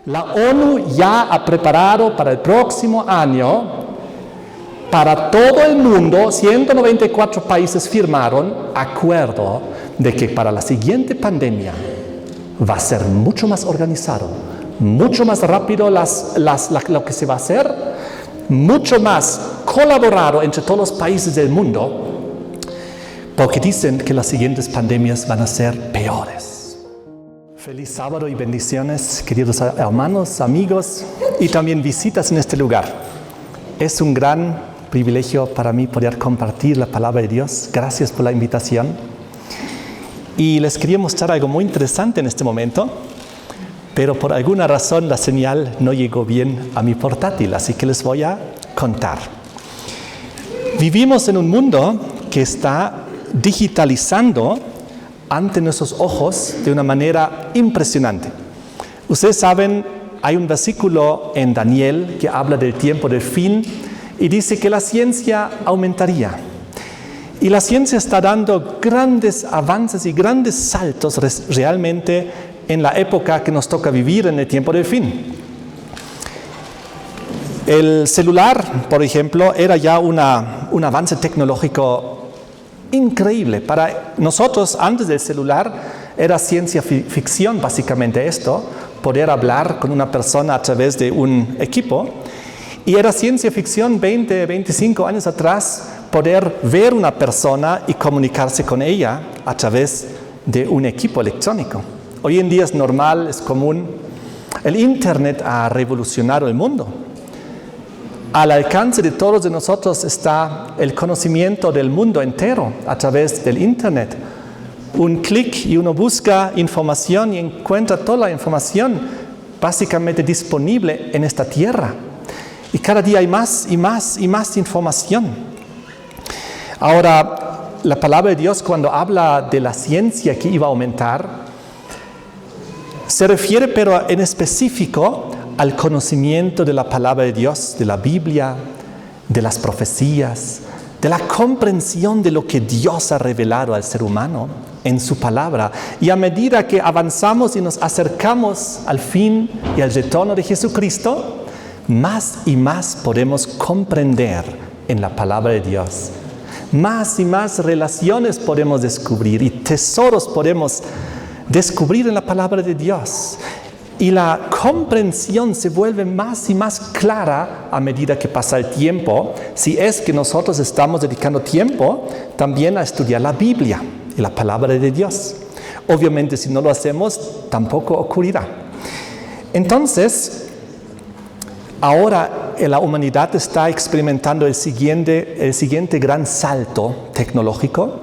La ONU ya ha preparado para el próximo año, para todo el mundo, 194 países firmaron acuerdo de que para la siguiente pandemia va a ser mucho más organizado, mucho más rápido lo que se va a hacer, mucho más colaborado entre todos los países del mundo, porque dicen que las siguientes pandemias van a ser peores. Feliz sábado y bendiciones, queridos hermanos, amigos y también visitas en este lugar. Es un gran privilegio para mí poder compartir la palabra de Dios. Gracias por la invitación. Y les quería mostrar algo muy interesante en este momento, pero por alguna razón la señal no llegó bien a mi portátil, así que les voy a contar. Vivimos en un mundo que está digitalizando ante nuestros ojos de una manera impresionante. Ustedes saben, hay un versículo en Daniel que habla del tiempo del fin y dice que la ciencia aumentaría. Y la ciencia está dando grandes avances y grandes saltos realmente en la época que nos toca vivir en el tiempo del fin. El celular, por ejemplo, era ya un avance tecnológico increíble. Para nosotros, antes del celular, era ciencia ficción básicamente esto, poder hablar con una persona a través de un equipo. Y era ciencia ficción 20, 25 años atrás, poder ver una persona y comunicarse con ella a través de un equipo electrónico. Hoy en día es normal, es común. El Internet ha revolucionado el mundo. Al alcance de todos de nosotros está el conocimiento del mundo entero a través del Internet. Un clic y uno busca información y encuentra toda la información básicamente disponible en esta tierra. Y cada día hay más y más y más información. Ahora, la palabra de Dios cuando habla de la ciencia que iba a aumentar, se refiere pero en específico al conocimiento de la palabra de Dios, de la Biblia, de las profecías, de la comprensión de lo que Dios ha revelado al ser humano en su palabra. Y a medida que avanzamos y nos acercamos al fin y al retorno de Jesucristo, más y más podemos comprender en la palabra de Dios. Más y más relaciones podemos descubrir y tesoros podemos descubrir en la palabra de Dios. Y la comprensión se vuelve más y más clara a medida que pasa el tiempo, si es que nosotros estamos dedicando tiempo también a estudiar la Biblia y la palabra de Dios. Obviamente, si no lo hacemos, tampoco ocurrirá. Entonces, ahora la humanidad está experimentando el siguiente gran salto tecnológico,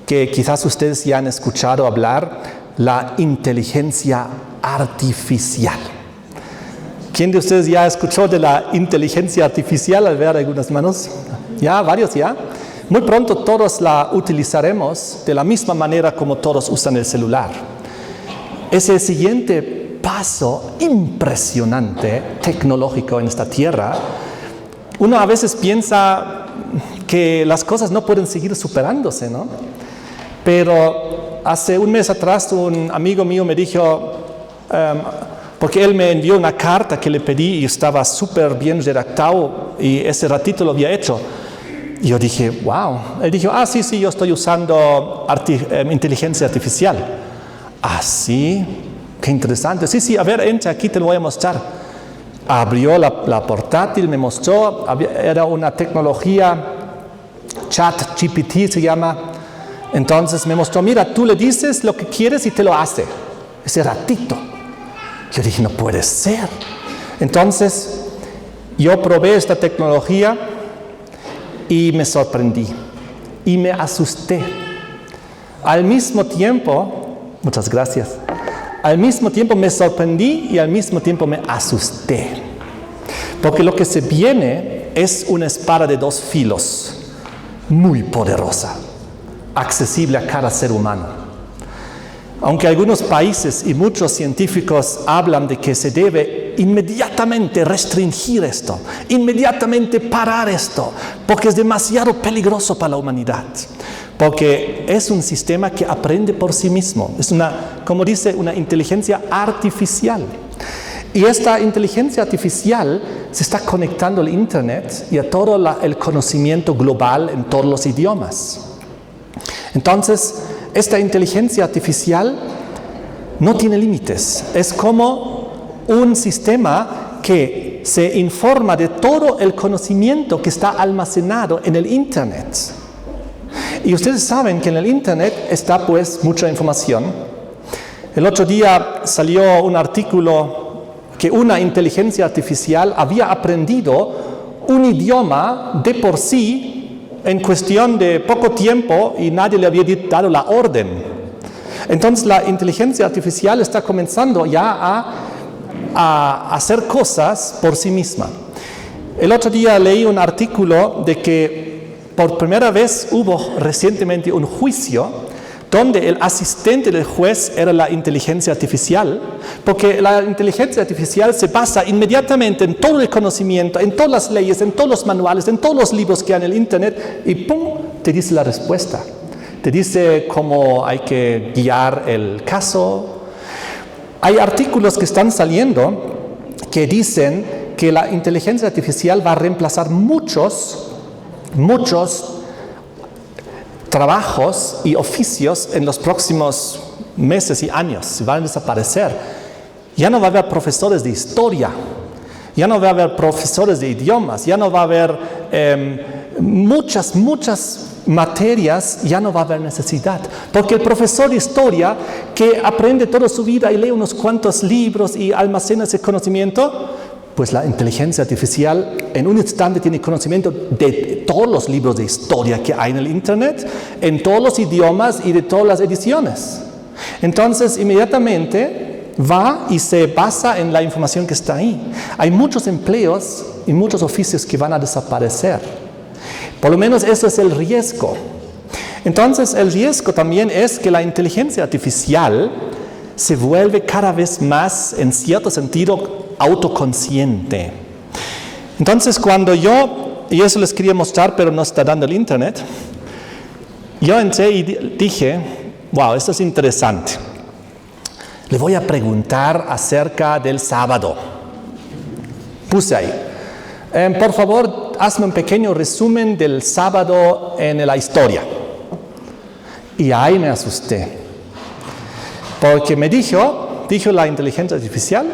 que quizás ustedes ya han escuchado hablar, la inteligencia artificial. ¿Quién de ustedes ya escuchó de la inteligencia artificial al ver algunas manos? ¿Ya? ¿Varios ya? Muy pronto todos la utilizaremos de la misma manera como todos usan el celular. Es el siguiente paso impresionante tecnológico en esta tierra. Uno a veces piensa que las cosas no pueden seguir superándose, ¿no? Pero hace un mes atrás un amigo mío me dijo, porque él me envió una carta que le pedí y estaba súper bien redactado y ese ratito lo había hecho. Y yo dije, wow. Él dijo, sí, yo estoy usando inteligencia artificial. Sí, qué interesante. Sí, a ver, entra aquí, te lo voy a mostrar. Abrió la portátil, me mostró, era una tecnología, ChatGPT se llama. Entonces me mostró, mira, tú le dices lo que quieres y te lo hace. Ese ratito. Yo dije, no puede ser. Entonces, yo probé esta tecnología y me sorprendí. Y me asusté. Al mismo tiempo, muchas gracias. Al mismo tiempo me sorprendí y al mismo tiempo me asusté. Porque lo que se viene es una espada de dos filos, muy poderosa, accesible a cada ser humano. Aunque algunos países y muchos científicos hablan de que se debe inmediatamente restringir esto, inmediatamente parar esto, porque es demasiado peligroso para la humanidad. Porque es un sistema que aprende por sí mismo. Es como dice, una inteligencia artificial. Y esta inteligencia artificial se está conectando al Internet y a todo el conocimiento global en todos los idiomas. Entonces, esta inteligencia artificial no tiene límites. Es como un sistema que se informa de todo el conocimiento que está almacenado en el Internet. Y ustedes saben que en el Internet está pues mucha información. El otro día salió un artículo que una inteligencia artificial había aprendido un idioma de por sí en cuestión de poco tiempo y nadie le había dado la orden. Entonces la inteligencia artificial está comenzando ya a hacer cosas por sí misma. El otro día leí un artículo de que por primera vez hubo recientemente un juicio donde el asistente del juez era la inteligencia artificial, porque la inteligencia artificial se basa inmediatamente en todo el conocimiento, en todas las leyes, en todos los manuales, en todos los libros que hay en el Internet, y ¡pum!, te dice la respuesta. Te dice cómo hay que guiar el caso. Hay artículos que están saliendo que dicen que la inteligencia artificial va a reemplazar muchos trabajos y oficios en los próximos meses y años. Van a desaparecer. Ya no va a haber profesores de historia, ya no va a haber profesores de idiomas, ya no va a haber muchas materias, ya no va a haber necesidad. Porque el profesor de historia que aprende toda su vida y lee unos cuantos libros y almacena ese conocimiento, pues la inteligencia artificial en un instante tiene conocimiento de todos los libros de historia que hay en el Internet, en todos los idiomas y de todas las ediciones. Entonces, inmediatamente va y se basa en la información que está ahí. Hay muchos empleos y muchos oficios que van a desaparecer. Por lo menos eso es el riesgo. Entonces, el riesgo también es que la inteligencia artificial se vuelve cada vez más, en cierto sentido, autoconsciente. Entonces, cuando y eso les quería mostrar, pero no está dando el Internet, yo entré y dije, wow, esto es interesante. Le voy a preguntar acerca del sábado. Puse ahí, por favor, hazme un pequeño resumen del sábado en la historia. Y ahí me asusté. Porque me dijo la inteligencia artificial,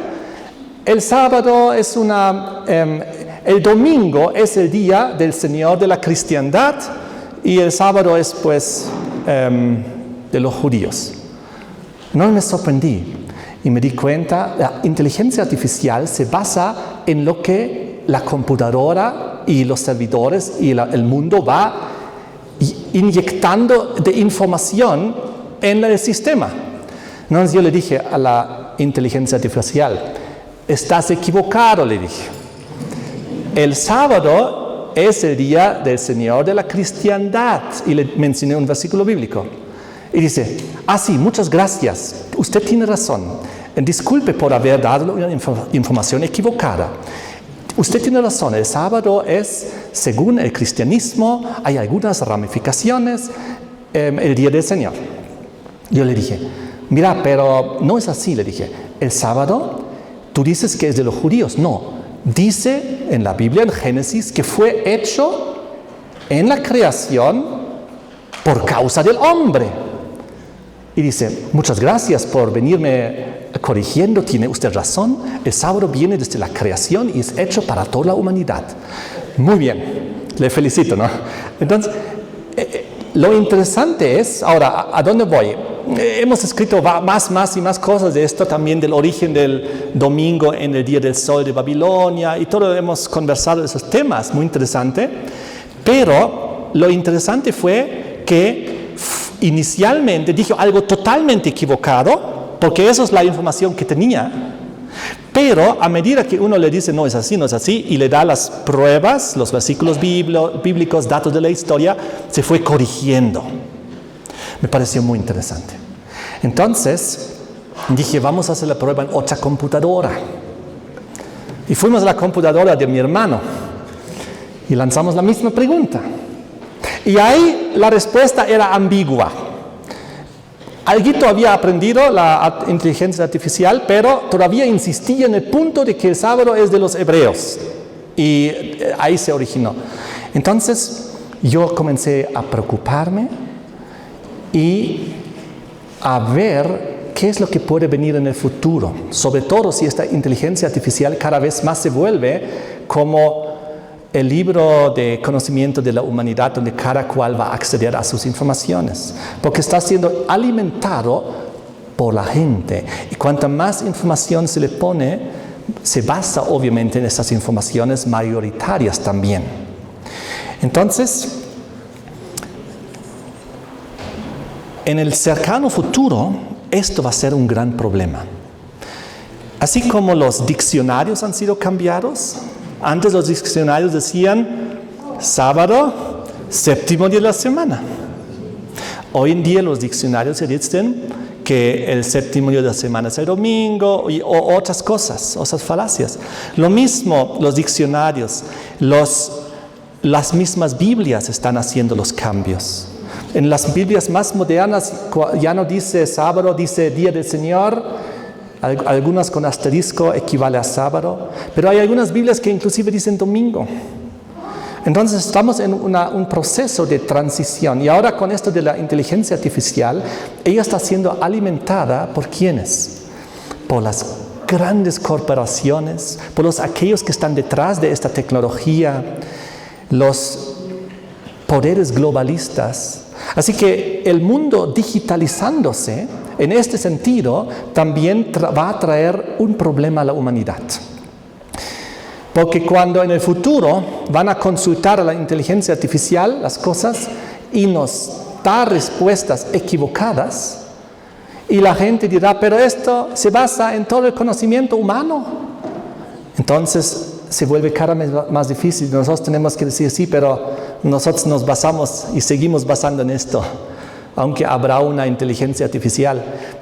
el sábado es el domingo es el día del Señor de la cristiandad y el sábado es pues de los judíos. No me sorprendí y me di cuenta, la inteligencia artificial se basa en lo que la computadora y los servidores y el mundo va inyectando de información en el sistema. Entonces yo le dije a la inteligencia artificial, estás equivocado, le dije. El sábado es el día del Señor de la cristiandad. Y le mencioné un versículo bíblico. Y dice, sí, muchas gracias. Usted tiene razón. Disculpe por haber dado una información equivocada. Usted tiene razón. El sábado es, según el cristianismo, hay algunas ramificaciones, el día del Señor. Yo le dije, mira, pero no es así, le dije. El sábado, tú dices que es de los judíos. No, dice en la Biblia, en Génesis, que fue hecho en la creación por causa del hombre. Y dice, muchas gracias por venirme corrigiendo, tiene usted razón. El sábado viene desde la creación y es hecho para toda la humanidad. Muy bien, le felicito, ¿no? Entonces, lo interesante es, ahora, ¿a dónde voy? Hemos escrito más cosas de esto, también del origen del domingo en el día del sol de Babilonia y todo, hemos conversado de esos temas, muy interesante. Pero lo interesante fue que inicialmente dijo algo totalmente equivocado, porque eso es la información que tenía. Pero a medida que uno le dice no es así, y le da las pruebas, los versículos bíblicos, datos de la historia, se fue corrigiendo. Me pareció muy interesante. Entonces dije, vamos a hacer la prueba en otra computadora. Y fuimos a la computadora de mi hermano y lanzamos la misma pregunta. Y ahí la respuesta era ambigua. Alguito había aprendido la inteligencia artificial, pero todavía insistía en el punto de que el sábado es de los hebreos. Y ahí se originó. Entonces yo comencé a preocuparme y a ver qué es lo que puede venir en el futuro. Sobre todo si esta inteligencia artificial cada vez más se vuelve como el libro de conocimiento de la humanidad donde cada cual va a acceder a sus informaciones. Porque está siendo alimentado por la gente. Y cuanta más información se le pone, se basa obviamente en esas informaciones mayoritarias también. Entonces, en el cercano futuro, esto va a ser un gran problema. Así como los diccionarios han sido cambiados, antes los diccionarios decían sábado, séptimo día de la semana. Hoy en día los diccionarios se dicen que el séptimo día de la semana es el domingo o otras cosas, otras falacias. Lo mismo los diccionarios, las mismas Biblias están haciendo los cambios. En las Biblias más modernas ya no dice sábado, dice día del Señor. Algunas con asterisco equivale a sábado, pero hay algunas Biblias que inclusive dicen domingo. Entonces estamos en un proceso de transición y ahora con esto de la inteligencia artificial, ella está siendo alimentada ¿por quiénes? Por las grandes corporaciones, por aquellos que están detrás de esta tecnología, los poderes globalistas. Así que el mundo digitalizándose, en este sentido, también va a traer un problema a la humanidad. Porque cuando en el futuro van a consultar a la inteligencia artificial las cosas y nos da respuestas equivocadas, y la gente dirá, pero esto se basa en todo el conocimiento humano. Entonces se vuelve cada vez más difícil. Nosotros tenemos que decir, sí, pero nosotros nos basamos y seguimos basando en esto, aunque habrá una inteligencia artificial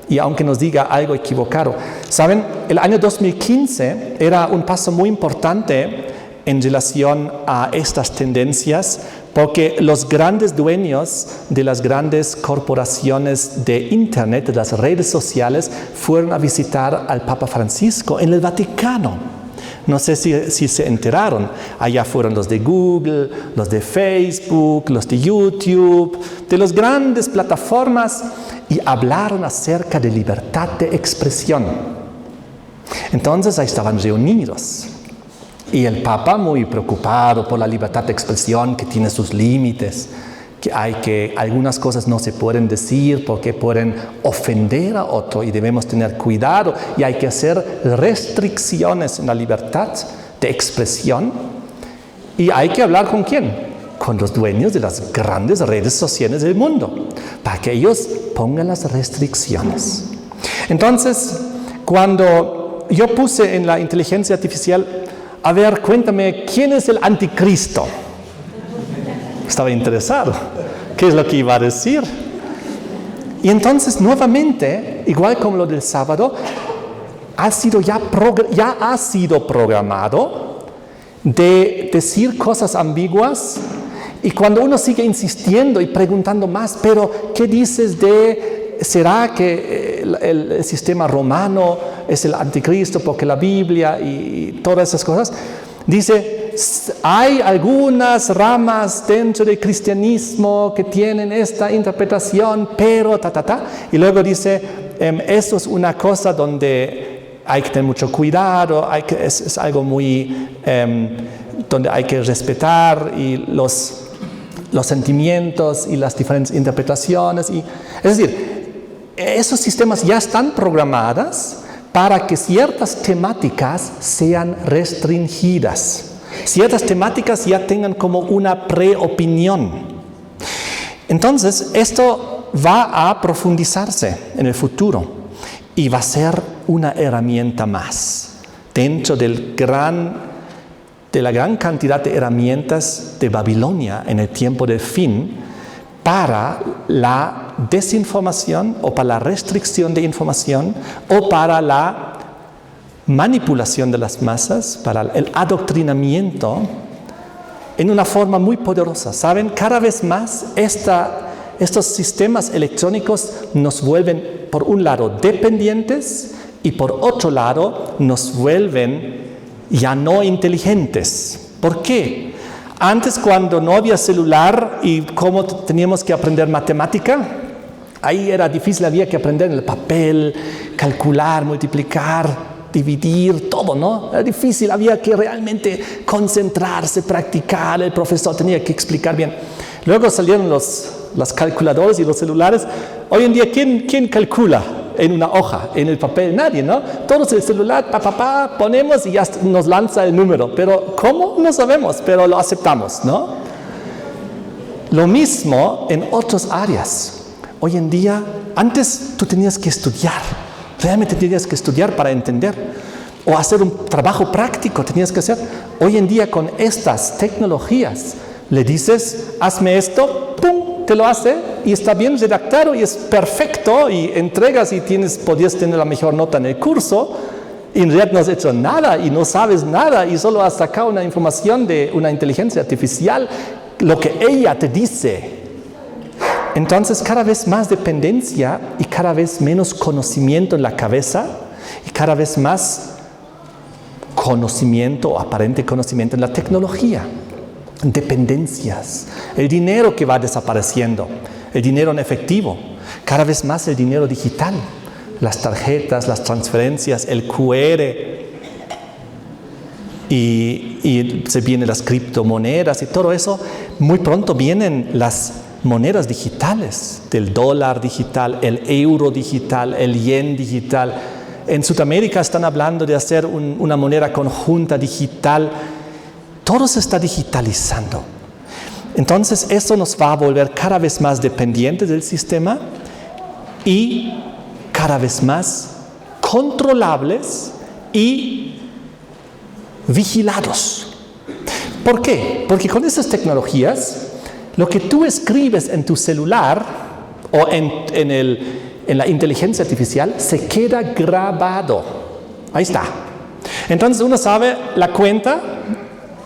y aunque nos diga algo equivocado. ¿Saben? El año 2015 era un paso muy importante en relación a estas tendencias, porque los grandes dueños de las grandes corporaciones de Internet, de las redes sociales, fueron a visitar al Papa Francisco en el Vaticano. No sé si se enteraron. Allá fueron los de Google, los de Facebook, los de YouTube, de las grandes plataformas, y hablaron acerca de libertad de expresión. Entonces ahí estaban reunidos. Y el Papa muy preocupado por la libertad de expresión que tiene sus límites, que algunas cosas no se pueden decir porque pueden ofender a otro y debemos tener cuidado y hay que hacer restricciones en la libertad de expresión. Y hay que hablar ¿con quién? Con los dueños de las grandes redes sociales del mundo, para que ellos pongan las restricciones. Entonces, cuando yo puse en la inteligencia artificial, a ver, cuéntame, ¿quién es el anticristo? Estaba interesado. ¿Qué es lo que iba a decir? Y entonces, nuevamente, igual como lo del sábado, ya ha sido programado de decir cosas ambiguas. Y cuando uno sigue insistiendo y preguntando más, pero ¿qué dices será que el sistema romano es el anticristo porque la Biblia y todas esas cosas? Dice, hay algunas ramas dentro del cristianismo que tienen esta interpretación, pero y luego dice, eso es una cosa donde hay que tener mucho cuidado, es algo muy, donde hay que respetar y los sentimientos y las diferentes interpretaciones. Es decir, esos sistemas ya están programados para que ciertas temáticas sean restringidas. Ciertas temáticas ya tengan como una preopinión. Entonces, esto va a profundizarse en el futuro y va a ser una herramienta más dentro de la gran cantidad de herramientas de Babilonia en el tiempo del fin para la desinformación o para la restricción de información o para la manipulación de las masas, para el adoctrinamiento en una forma muy poderosa. ¿Saben? Cada vez más estos sistemas electrónicos nos vuelven, por un lado, dependientes y por otro lado, nos vuelven ya no inteligentes. ¿Por qué? Antes, cuando no había celular y cómo teníamos que aprender matemática, ahí era difícil, había que aprender en el papel, calcular, multiplicar, dividir, todo, ¿no? Era difícil, había que realmente concentrarse, practicar, el profesor tenía que explicar bien. Luego salieron las calculadoras y los celulares. Hoy en día, ¿quién calcula en una hoja, en el papel? Nadie, ¿no? Todos el celular, ponemos y ya nos lanza el número. Pero ¿cómo? No sabemos, pero lo aceptamos, ¿no? Lo mismo en otras áreas. Hoy en día, antes tú tenías que estudiar. Realmente tenías que estudiar para entender. O hacer un trabajo práctico tenías que hacer. Hoy en día con estas tecnologías, le dices, hazme esto, ¡pum!, te lo hace y está bien redactado y es perfecto y entregas y podías tener la mejor nota en el curso y en realidad no has hecho nada y no sabes nada y solo has sacado una información de una inteligencia artificial, lo que ella te dice. Entonces cada vez más dependencia y cada vez menos conocimiento en la cabeza y cada vez más conocimiento o aparente conocimiento en la tecnología. Dependencias, el dinero que va desapareciendo, el dinero en efectivo, cada vez más el dinero digital, las tarjetas, las transferencias, el QR y se vienen las criptomonedas y todo eso. Muy pronto vienen las monedas digitales, del dólar digital, el euro digital, el yen digital. En Sudamérica están hablando de hacer una moneda conjunta digital. Todo se está digitalizando. Entonces, eso nos va a volver cada vez más dependientes del sistema y cada vez más controlables y vigilados. ¿Por qué? Porque con esas tecnologías, lo que tú escribes en tu celular o en la inteligencia artificial se queda grabado. Ahí está. Entonces, uno sabe la cuenta.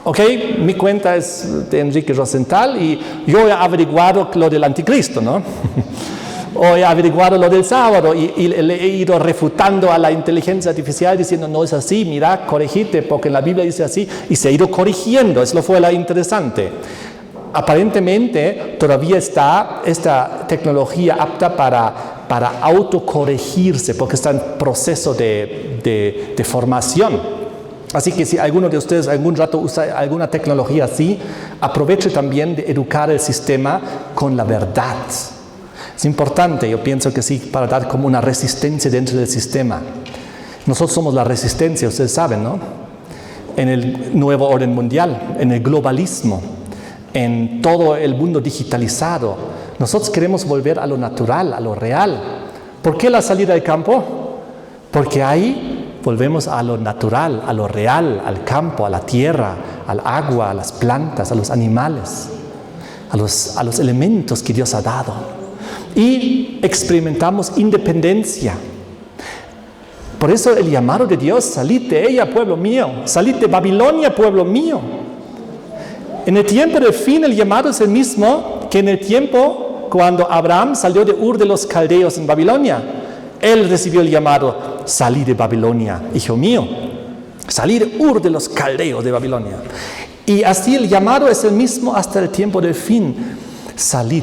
Ok, mi cuenta es de Enrique Rosenthal y yo he averiguado lo del anticristo, ¿no? O he averiguado lo del sábado y le he ido refutando a la inteligencia artificial diciendo no es así, mira, corregite porque en la Biblia dice así y se ha ido corrigiendo, eso fue lo interesante. Aparentemente todavía está esta tecnología apta para autocorregirse porque está en proceso de formación. Así que si alguno de ustedes algún rato usa alguna tecnología así, aproveche también de educar el sistema con la verdad. Es importante, yo pienso que sí, para dar como una resistencia dentro del sistema. Nosotros somos la resistencia, ustedes saben, ¿no? En el nuevo orden mundial, en el globalismo, en todo el mundo digitalizado. Nosotros queremos volver a lo natural, a lo real. ¿Por qué la salida del campo? Porque ahí volvemos a lo natural, a lo real, al campo, a la tierra, al agua, a las plantas, a los animales, a los elementos que Dios ha dado. Y experimentamos independencia. Por eso el llamado de Dios, salid de ella, pueblo mío, salid de Babilonia, pueblo mío. En el tiempo del fin el llamado es el mismo que en el tiempo cuando Abraham salió de Ur de los Caldeos en Babilonia. Él recibió el llamado, salí de Babilonia, hijo mío, salí de Ur de los Caldeos de Babilonia. Y así el llamado es el mismo hasta el tiempo del fin. Salid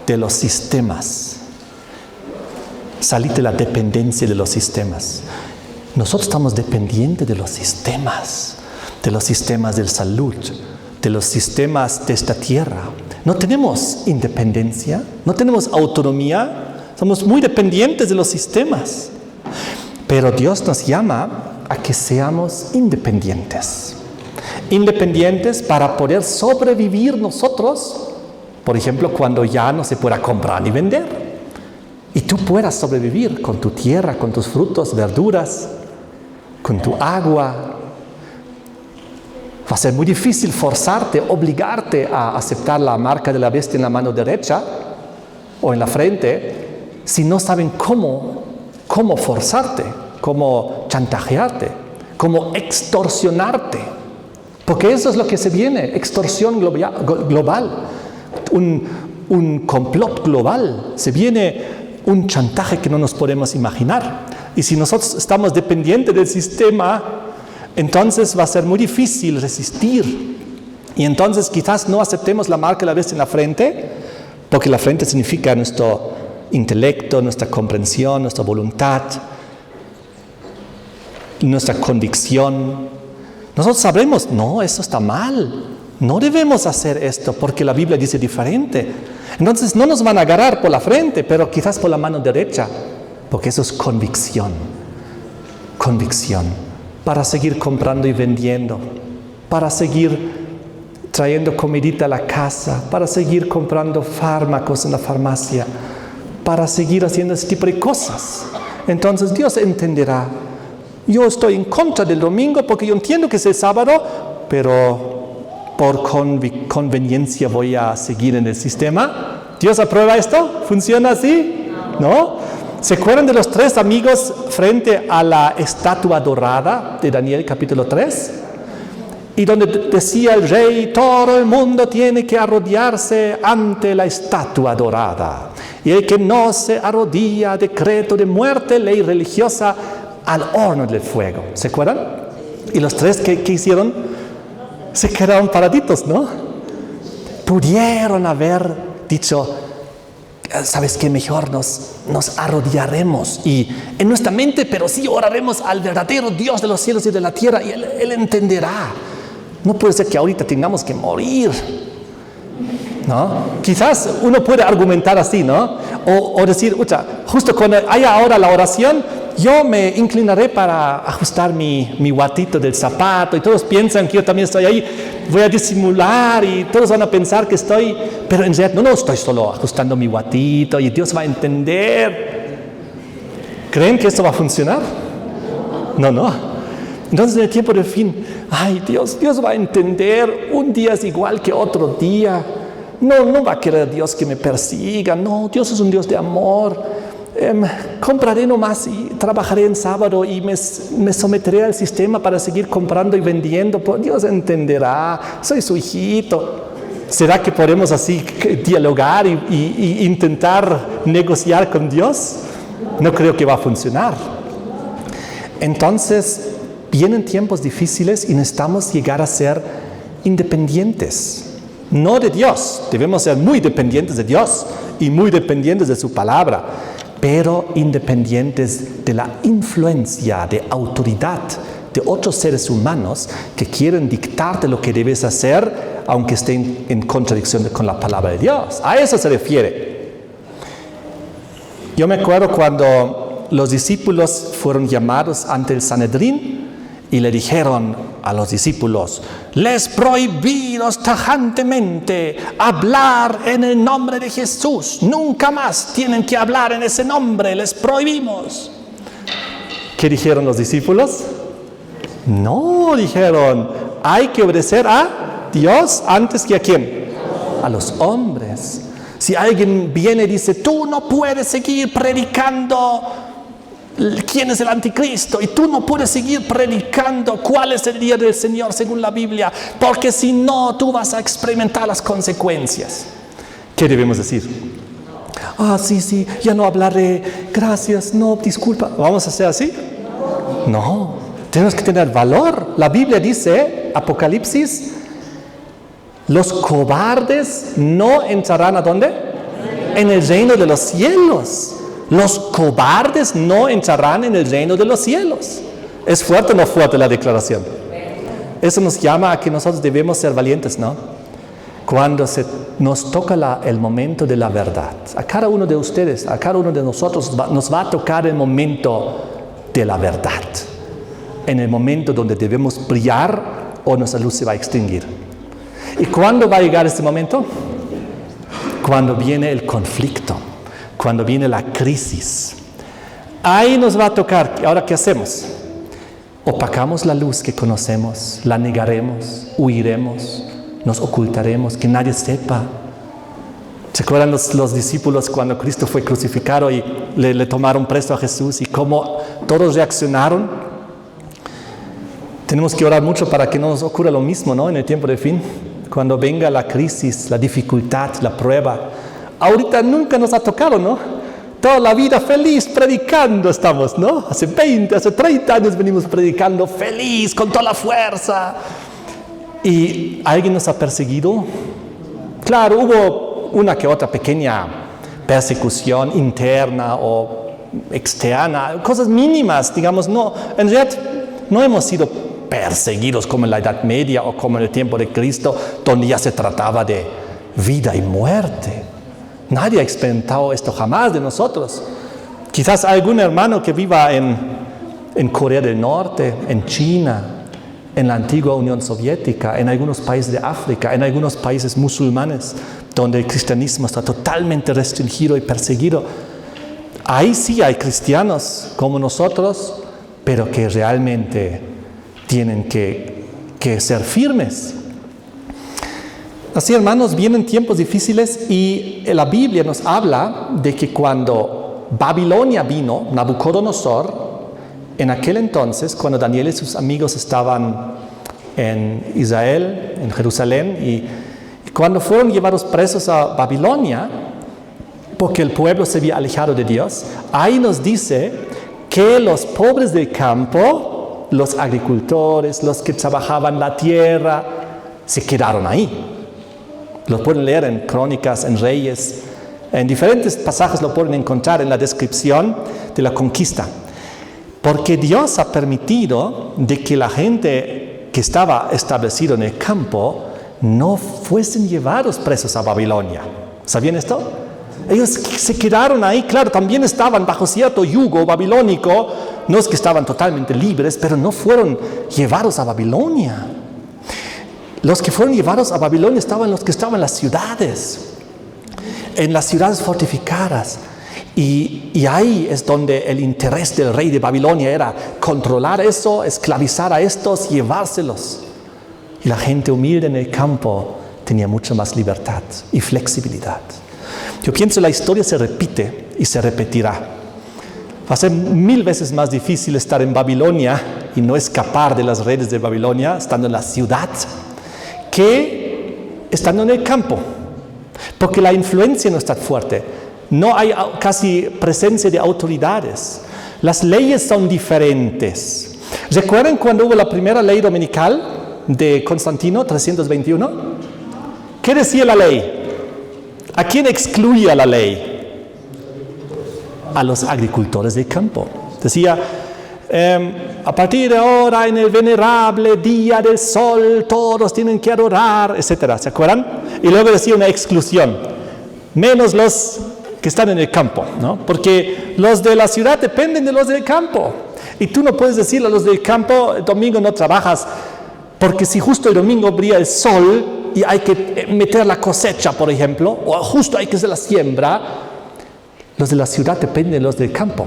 de los sistemas, salid de la dependencia de los sistemas. Nosotros estamos dependientes de los sistemas de salud, de los sistemas de esta tierra. No tenemos independencia, no tenemos autonomía. Somos muy dependientes de los sistemas. Pero Dios nos llama a que seamos independientes. Independientes para poder sobrevivir nosotros, por ejemplo, cuando ya no se pueda comprar ni vender. Y tú puedas sobrevivir con tu tierra, con tus frutos, verduras, con tu agua. Va a ser muy difícil forzarte, obligarte a aceptar la marca de la bestia en la mano derecha o en la frente, si no saben cómo forzarte, cómo chantajearte, cómo extorsionarte. Porque eso es lo que se viene, extorsión global. un complot global, se viene un chantaje que no nos podemos imaginar. Y si nosotros estamos dependientes del sistema, entonces va a ser muy difícil resistir. Y entonces quizás no aceptemos la marca de la bestia en la frente, porque la frente significa nuestro intelecto, nuestra comprensión, nuestra voluntad, nuestra convicción. Nosotros sabremos, no, eso está mal, no debemos hacer esto porque la Biblia dice diferente. Entonces no nos van a agarrar por la frente, pero quizás por la mano derecha, porque eso es convicción. Convicción para seguir comprando y vendiendo, para seguir trayendo comidita a la casa, para seguir comprando fármacos en la farmacia, para seguir haciendo ese tipo de cosas. Entonces Dios entenderá. Yo estoy en contra del domingo porque yo entiendo que es el sábado, pero por conveniencia voy a seguir en el sistema. ¿Dios aprueba esto? ¿Funciona así? ¿No? ¿Se acuerdan de los 3 amigos frente a la estatua dorada de Daniel capítulo 3? Y donde decía el rey, todo el mundo tiene que arrodillarse ante la estatua dorada. Y el que no se arrodilla, decreto de muerte, ley religiosa, al horno del fuego. ¿Se acuerdan? Y los 3 ¿qué hicieron? Se quedaron paraditos, ¿no? Pudieron haber dicho, ¿sabes qué? Mejor nos arrodillaremos y en nuestra mente, pero sí oraremos al verdadero Dios de los cielos y de la tierra y Él entenderá. No puede ser que ahorita tengamos que morir, ¿no? Quizás uno puede argumentar así, ¿no? O decir, justo cuando haya ahora la oración, yo me inclinaré para ajustar mi guatito del zapato y todos piensan que yo también estoy ahí, voy a disimular y todos van a pensar que estoy, pero en realidad no estoy solo ajustando mi guatito y Dios va a entender. ¿Creen que esto va a funcionar? No. Entonces en el tiempo del fin, ay Dios va a entender, un día es igual que otro día. No va a querer Dios que me persiga, no, Dios es un Dios de amor. Compraré nomás y trabajaré en sábado y me someteré al sistema para seguir comprando y vendiendo. Pues Dios entenderá, soy su hijito. ¿Será que podemos así dialogar y intentar negociar con Dios? No creo que va a funcionar. Entonces, vienen tiempos difíciles y necesitamos llegar a ser independientes. No de Dios, debemos ser muy dependientes de Dios y muy dependientes de su palabra, pero independientes de la influencia, de autoridad de otros seres humanos que quieren dictarte lo que debes hacer, aunque estén en contradicción con la palabra de Dios. A eso se refiere. Yo me acuerdo cuando los discípulos fueron llamados ante el Sanedrín y le dijeron a los discípulos, les prohibimos tajantemente hablar en el nombre de Jesús. Nunca más tienen que hablar en ese nombre, les prohibimos. ¿Qué dijeron los discípulos? No, dijeron, hay que obedecer a Dios antes que a ¿quién? A los hombres. Si alguien viene y dice, tú no puedes seguir predicando quién es el anticristo y tú no puedes seguir predicando cuál es el día del Señor según la Biblia, porque si no, tú vas a experimentar las consecuencias. ¿Qué debemos decir? Sí, ya no hablaré, gracias, no, disculpa. ¿Vamos a hacer así? No, tenemos que tener valor. La Biblia dice, Apocalipsis, los cobardes no entrarán ¿a dónde? En el reino de los cielos. Los cobardes no entrarán en el reino de los cielos. ¿Es fuerte o no fuerte la declaración? Eso nos llama a que nosotros debemos ser valientes, ¿no? Cuando nos toca el momento de la verdad. A cada uno de ustedes, a cada uno de nosotros nos va a tocar el momento de la verdad. En el momento donde debemos brillar o nuestra luz se va a extinguir. ¿Y cuándo va a llegar ese momento? Cuando viene el conflicto. Cuando viene la crisis, ahí nos va a tocar. ¿Ahora qué hacemos? Opacamos la luz que conocemos, la negaremos, huiremos, nos ocultaremos, que nadie sepa. ¿Se acuerdan los discípulos cuando Cristo fue crucificado y le tomaron preso a Jesús y cómo todos reaccionaron? Tenemos que orar mucho para que no nos ocurra lo mismo, ¿no? En el tiempo de fin, cuando venga la crisis, la dificultad, la prueba. ahorita nunca nos ha tocado, ¿no? Toda la vida feliz predicando estamos, ¿no? Hace 20, hace 30 años venimos predicando feliz, con toda la fuerza. ¿Y alguien nos ha perseguido? Claro, hubo una que otra pequeña persecución interna o externa, cosas mínimas, digamos, no, en realidad no hemos sido perseguidos como en la Edad Media o como en el tiempo de Cristo, donde ya se trataba de vida y muerte. Nadie ha experimentado esto jamás de nosotros. Quizás algún hermano que viva en Corea del Norte, en China, en la antigua Unión Soviética, en algunos países de África, en algunos países musulmanes, donde el cristianismo está totalmente restringido y perseguido. Ahí sí hay cristianos como nosotros, pero que realmente tienen que ser firmes. Así, hermanos, vienen tiempos difíciles y la Biblia nos habla de que cuando Babilonia vino, Nabucodonosor, en aquel entonces, cuando Daniel y sus amigos estaban en Israel, en Jerusalén, y cuando fueron llevados presos a Babilonia, porque el pueblo se había alejado de Dios, ahí nos dice que los pobres del campo, los agricultores, los que trabajaban la tierra, se quedaron ahí. Lo pueden leer en Crónicas, en Reyes, en diferentes pasajes lo pueden encontrar en la descripción de la conquista. Porque Dios ha permitido de que la gente que estaba establecida en el campo no fuesen llevados presos a Babilonia. ¿Sabían esto? Ellos se quedaron ahí, claro, también estaban bajo cierto yugo babilónico, no es que estaban totalmente libres, pero no fueron llevados a Babilonia. Los que fueron llevados a Babilonia estaban los que estaban en las ciudades fortificadas. Y ahí es donde el interés del rey de Babilonia era controlar eso, esclavizar a estos, llevárselos. Y la gente humilde en el campo tenía mucha más libertad y flexibilidad. Yo pienso la historia se repite y se repetirá. Va a ser 1000 veces más difícil estar en Babilonia y no escapar de las redes de Babilonia, estando en la ciudad, que estando en el campo. Porque la influencia no está fuerte. No hay casi presencia de autoridades. Las leyes son diferentes. ¿Recuerdan cuando hubo la primera ley dominical de Constantino, 321? ¿Qué decía la ley? ¿A quién excluía la ley? A los agricultores del campo. Decía, a partir de ahora en el venerable día del sol todos tienen que adorar, etc. ¿Se acuerdan? Y luego decía una exclusión, menos los que están en el campo, ¿no? Porque los de la ciudad dependen de los del campo. Y tú no puedes decirle a los del campo, el domingo no trabajas, porque si justo el domingo brilla el sol y hay que meter la cosecha, por ejemplo, o justo hay que hacer la siembra, los de la ciudad dependen de los del campo.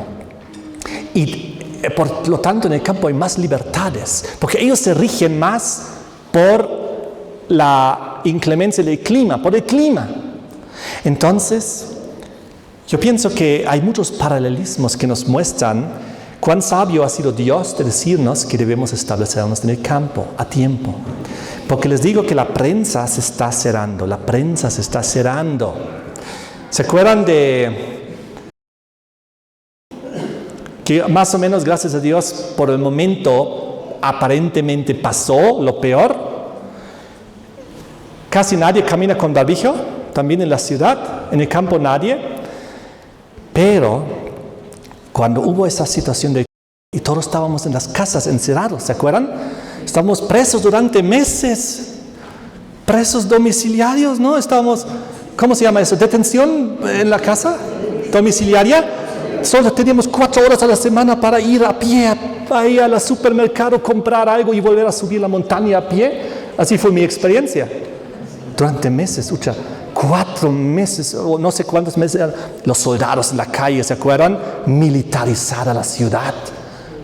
Y por lo tanto en el campo hay más libertades, porque ellos se rigen más por la inclemencia del clima, por el clima. Entonces, yo pienso que hay muchos paralelismos que nos muestran cuán sabio ha sido Dios de decirnos que debemos establecernos en el campo a tiempo. Porque les digo que la prensa se está cerrando, la prensa se está cerrando. ¿Se acuerdan de que más o menos, gracias a Dios, por el momento aparentemente pasó lo peor? Casi nadie camina con barbijo, también en la ciudad, en el campo nadie. Pero cuando hubo esa situación y todos estábamos en las casas encerrados, ¿se acuerdan? Estábamos presos durante meses, presos domiciliarios, ¿no? Estábamos, ¿cómo se llama eso? ¿Detención en la casa? ¿Domiciliaria? Solo teníamos 4 horas a la semana para ir a pie, para ir al supermercado, comprar algo y volver a subir la montaña a pie. Así fue mi experiencia. Durante meses, 4 meses, o no sé cuántos meses, los soldados en la calle, ¿se acuerdan? Militarizada la ciudad.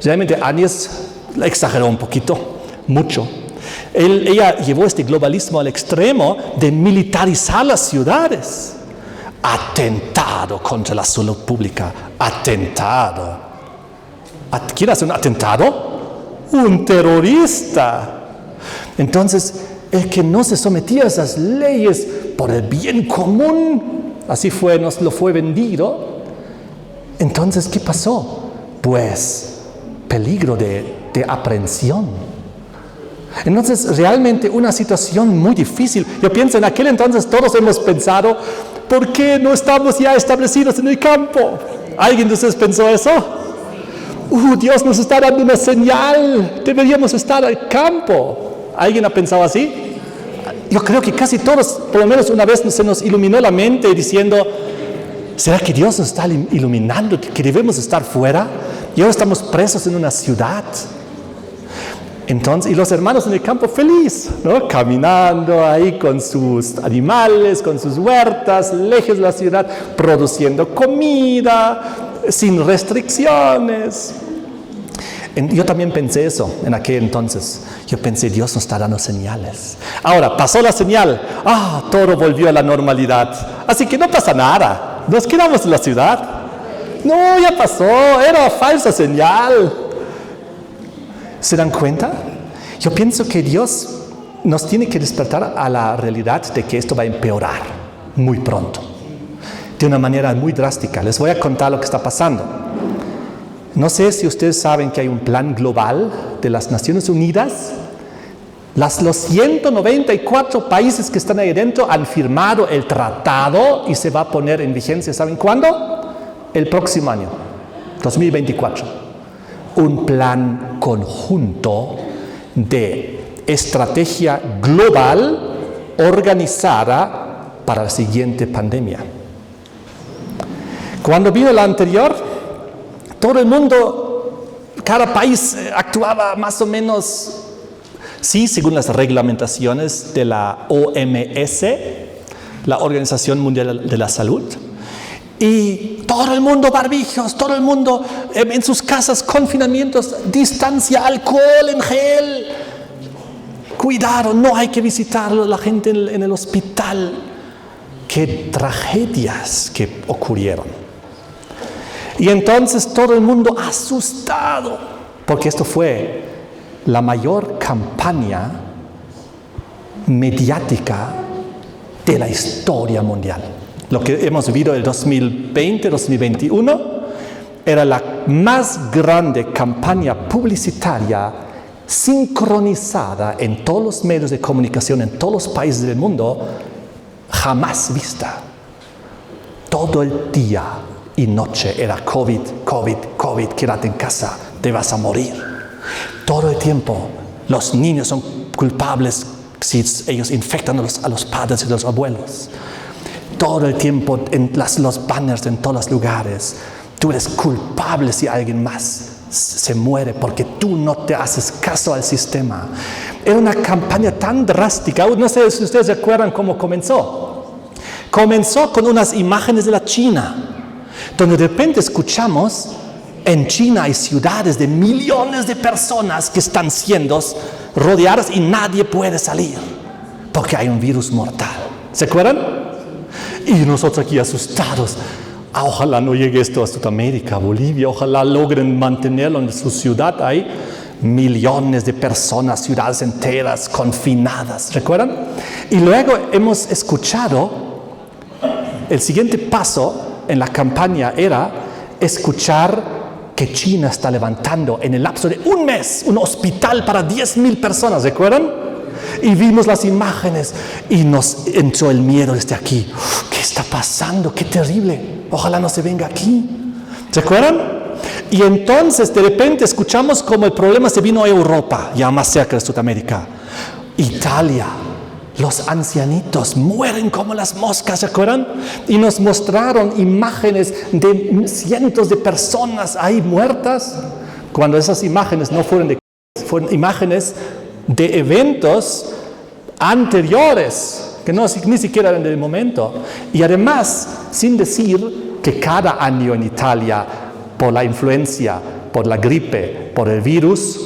Realmente Áñez la exageró un poquito, mucho. Ella llevó este globalismo al extremo de militarizar las ciudades. Atentado contra la salud pública, atentado. ¿Quién hace un atentado? Un terrorista. Entonces, el que no se sometía a esas leyes por el bien común, así fue, nos lo fue vendido. Entonces, ¿qué pasó? Pues peligro de aprehensión. Entonces, realmente una situación muy difícil. Yo pienso, en aquel entonces todos hemos pensado, ¿por qué no estamos ya establecidos en el campo? ¿Alguien de ustedes pensó eso? Dios nos está dando una señal, deberíamos estar al campo. ¿Alguien ha pensado así? Yo creo que casi todos, por lo menos una vez se nos iluminó la mente diciendo, ¿será que Dios nos está iluminando, que debemos estar fuera? Y ahora estamos presos en una ciudad. Entonces, y los hermanos en el campo feliz, ¿no? Caminando ahí con sus animales, con sus huertas, lejos de la ciudad, produciendo comida, sin restricciones. Yo también pensé eso en aquel entonces. Yo pensé, Dios nos está dando señales. Ahora, pasó la señal. Todo volvió a la normalidad. Así que no pasa nada. Nos quedamos en la ciudad. No, ya pasó. Era falsa señal. ¿Se dan cuenta? Yo pienso que Dios nos tiene que despertar a la realidad de que esto va a empeorar muy pronto. De una manera muy drástica. Les voy a contar lo que está pasando. No sé si ustedes saben que hay un plan global de las Naciones Unidas. Los 194 países que están ahí dentro han firmado el tratado y se va a poner en vigencia, ¿saben cuándo? El próximo año, 2024. Un plan conjunto de estrategia global organizada para la siguiente pandemia. Cuando vino la anterior, todo el mundo, cada país actuaba más o menos, sí, según las reglamentaciones de la OMS, la Organización Mundial de la Salud. Y todo el mundo barbijos, todo el mundo en sus casas, confinamientos, distancia, alcohol en gel. Cuidado, no hay que visitar a la gente en el hospital. Qué tragedias que ocurrieron. Y entonces todo el mundo asustado, porque esto fue la mayor campaña mediática de la historia mundial. Lo que hemos vivido el 2020-2021 era la más grande campaña publicitaria sincronizada en todos los medios de comunicación, en todos los países del mundo, jamás vista. Todo el día y noche era COVID, COVID, COVID, quédate en casa, te vas a morir. Todo el tiempo los niños son culpables si ellos infectan a los padres y a los abuelos. Todo el tiempo en los banners en todos los lugares. Tú eres culpable si alguien más se muere porque tú no te haces caso al sistema. Era una campaña tan drástica. No sé si ustedes se acuerdan cómo comenzó. Comenzó con unas imágenes de la China, donde de repente escuchamos, en China hay ciudades de millones de personas que están siendo rodeadas y nadie puede salir porque hay un virus mortal. ¿Se acuerdan? Y nosotros aquí asustados. Ojalá no llegue esto a Sudamérica, Bolivia, ojalá logren mantenerlo en su ciudad. Hay millones de personas, ciudades enteras confinadas. ¿Recuerdan? Y luego hemos escuchado, el siguiente paso en la campaña era escuchar que China está levantando en el lapso de un mes un hospital para 10,000 personas, ¿recuerdan? Y vimos las imágenes y nos entró el miedo desde aquí. ¿Qué está pasando? ¡Qué terrible! Ojalá no se venga aquí. ¿Se acuerdan? Y entonces de repente escuchamos como el problema se vino a Europa, ya más cerca de Sudamérica. Italia. Los ancianitos mueren como las moscas, ¿se acuerdan? Y nos mostraron imágenes de cientos de personas ahí muertas, cuando esas imágenes no fueron fueron imágenes de eventos anteriores, que ni siquiera eran del momento. Y además, sin decir que cada año en Italia, por la influencia, por la gripe, por el virus,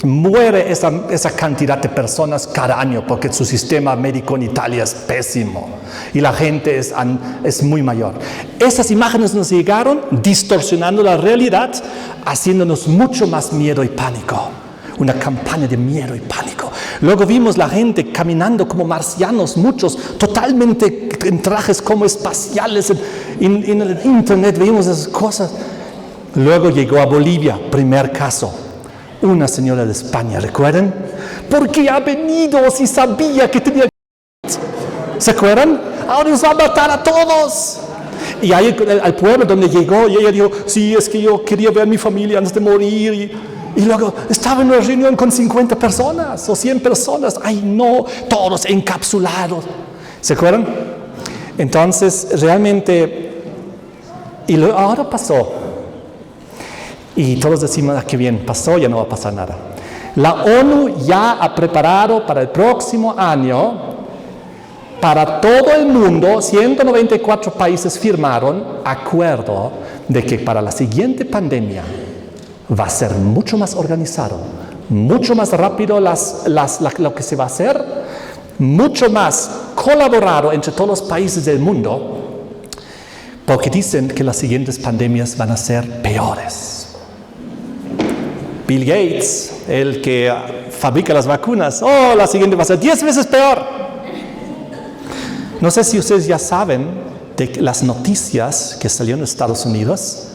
muere esa cantidad de personas cada año porque su sistema médico en Italia es pésimo y la gente es muy mayor. Esas imágenes nos llegaron distorsionando la realidad, haciéndonos mucho más miedo y pánico. Una campaña de miedo y pánico. Luego vimos la gente caminando como marcianos, muchos totalmente en trajes como espaciales, en el internet veíamos esas cosas. Luego llegó a Bolivia, primer caso, una señora de España, ¿recuerdan? Porque ha venido si sabía que tenía... ¿Se acuerdan? Ahora nos va a matar a todos. Y ahí al pueblo donde llegó, y ella dijo, sí, es que yo quería ver a mi familia antes de morir. Y luego estaba en una reunión con 50 personas o 100 personas. Ay, no, todos encapsulados. ¿Se acuerdan? Entonces, realmente, ahora pasó. Y todos decimos, qué bien, pasó, ya no va a pasar nada. La ONU ya ha preparado para el próximo año, para todo el mundo, 194 países firmaron acuerdo de que para la siguiente pandemia va a ser mucho más organizado, mucho más rápido lo que se va a hacer, mucho más colaborado entre todos los países del mundo, porque dicen que las siguientes pandemias van a ser peores. Bill Gates, el que fabrica las vacunas, la siguiente va a ser 10 veces peor. No sé si ustedes ya saben de las noticias que salieron en Estados Unidos,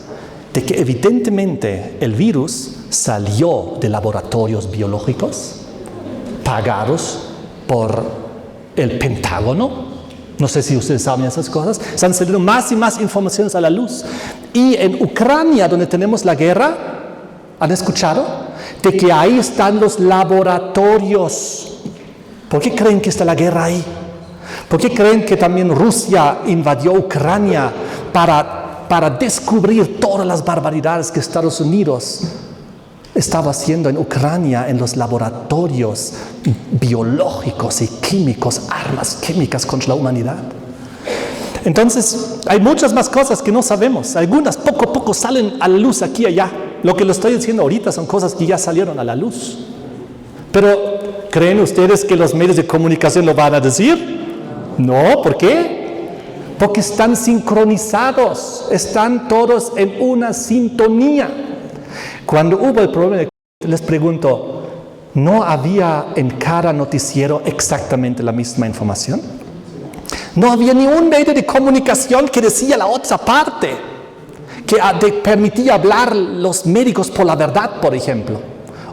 de que evidentemente el virus salió de laboratorios biológicos pagados por el Pentágono. No sé si ustedes saben esas cosas. Se han salido más y más informaciones a la luz. Y en Ucrania, donde tenemos la guerra, ¿han escuchado? De que ahí están los laboratorios. ¿Por qué creen que está la guerra ahí? ¿Por qué creen que también Rusia invadió Ucrania para descubrir todas las barbaridades que Estados Unidos estaba haciendo en Ucrania, en los laboratorios biológicos y químicos, armas químicas contra la humanidad? Entonces, hay muchas más cosas que no sabemos. Algunas poco a poco salen a la luz aquí y allá. Lo que les estoy diciendo ahorita son cosas que ya salieron a la luz. Pero, ¿creen ustedes que los medios de comunicación lo van a decir? No, ¿por qué? Porque están sincronizados, están todos en una sintonía. Cuando hubo el problema de COVID, les pregunto, ¿no había en cada noticiero exactamente la misma información? No había ni un medio de comunicación que decía la otra parte, que permitía hablar los médicos por la verdad, por ejemplo,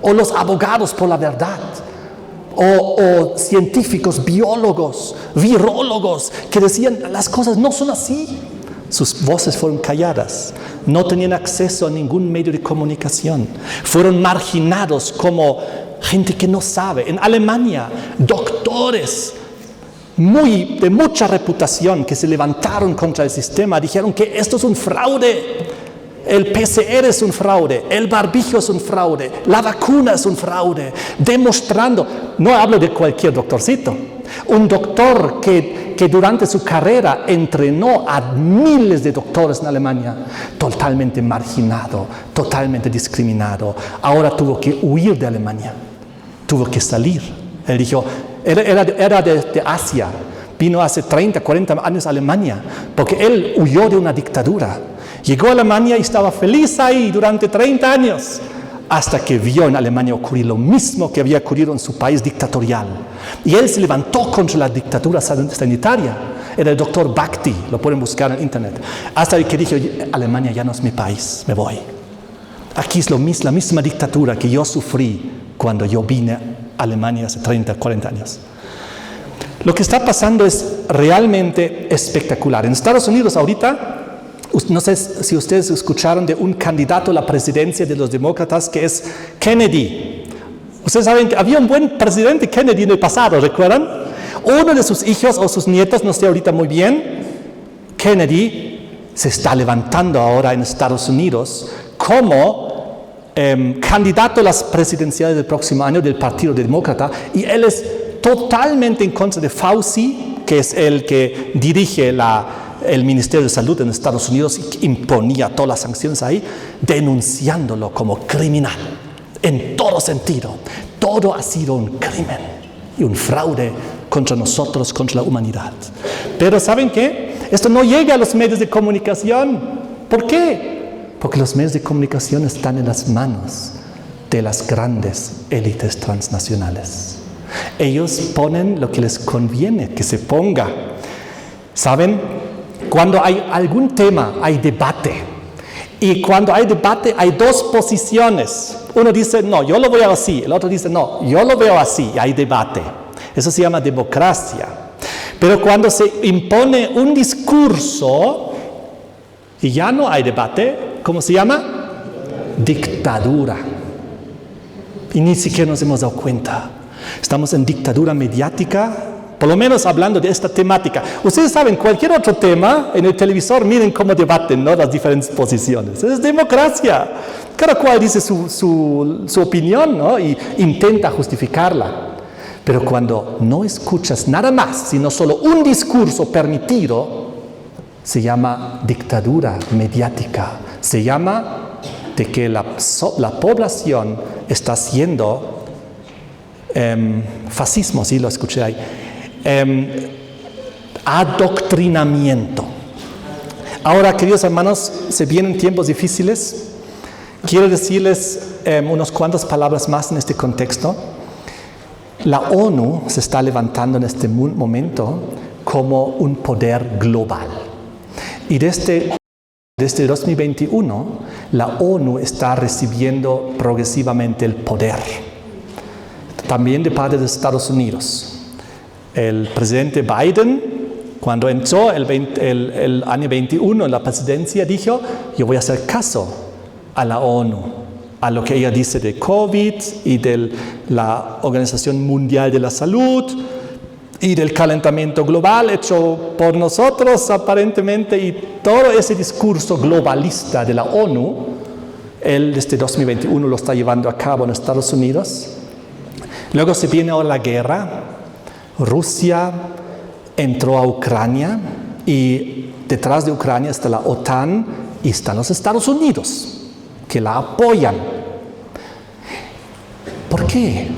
o los abogados por la verdad. O científicos, biólogos, virólogos, que decían las cosas no son así. Sus voces fueron calladas, no tenían acceso a ningún medio de comunicación, fueron marginados como gente que no sabe. En Alemania, doctores de mucha reputación que se levantaron contra el sistema, dijeron que esto es un fraude. El PCR es un fraude, el barbijo es un fraude, la vacuna es un fraude, demostrando, no hablo de cualquier doctorcito, un doctor que durante su carrera entrenó a miles de doctores en Alemania, totalmente marginado, totalmente discriminado, ahora tuvo que huir de Alemania, tuvo que salir. Él dijo, era de Asia, vino hace 30, 40 años a Alemania, porque él huyó de una dictadura. Llegó a Alemania y estaba feliz ahí durante 30 años, hasta que vio en Alemania ocurrir lo mismo que había ocurrido en su país dictatorial. Y él se levantó contra la dictadura sanitaria. Era el doctor Bakti, lo pueden buscar en internet. Hasta que dijo, Alemania ya no es mi país, me voy. Aquí es la misma dictadura que yo sufrí cuando yo vine a Alemania hace 30, 40 años. Lo que está pasando es realmente espectacular. En Estados Unidos ahorita, no sé si ustedes escucharon de un candidato a la presidencia de los demócratas que es Kennedy. Ustedes saben que había un buen presidente Kennedy en el pasado, ¿recuerdan? Uno de sus hijos o sus nietos, no sé ahorita muy bien, Kennedy se está levantando ahora en Estados Unidos como candidato a las presidenciales del próximo año del Partido Demócrata, y él es totalmente en contra de Fauci, que es el que dirige el Ministerio de Salud en Estados Unidos y imponía todas las sanciones ahí, denunciándolo como criminal en todo sentido. Todo ha sido un crimen y un fraude contra nosotros, contra la humanidad. Pero ¿saben qué? Esto no llega a los medios de comunicación. ¿Por qué? Porque los medios de comunicación están en las manos de las grandes élites transnacionales. Ellos ponen lo que les conviene que se ponga. ¿Saben? Cuando hay algún tema, hay debate. Y cuando hay debate, hay dos posiciones. Uno dice, no, yo lo veo así. El otro dice, no, yo lo veo así. Y hay debate. Eso se llama democracia. Pero cuando se impone un discurso y ya no hay debate, ¿cómo se llama? Dictadura. Y ni siquiera nos hemos dado cuenta. Estamos en dictadura mediática, por lo menos hablando de esta temática. Ustedes saben, cualquier otro tema en el televisor, miren cómo debaten, ¿no?, las diferentes posiciones. Es democracia. Cada cual dice su opinión, ¿no?, y intenta justificarla. Pero cuando no escuchas nada más, sino solo un discurso permitido, se llama dictadura mediática. Se llama de que la población está haciendo fascismo, sí lo escuché ahí, adoctrinamiento. Ahora, queridos hermanos, se vienen tiempos difíciles. Quiero decirles unas cuantas palabras más en este contexto. La ONU se está levantando en este momento como un poder global. Y desde 2021, la ONU está recibiendo progresivamente el poder. También de parte de Estados Unidos. El presidente Biden, cuando entró el año 21 en la presidencia, dijo, yo voy a hacer caso a la ONU, a lo que ella dice de COVID y de la Organización Mundial de la Salud y del calentamiento global hecho por nosotros aparentemente, y todo ese discurso globalista de la ONU, él desde 2021 lo está llevando a cabo en Estados Unidos. Luego se viene ahora la guerra. Rusia entró a Ucrania y detrás de Ucrania está la OTAN y están los Estados Unidos, que la apoyan. ¿Por qué?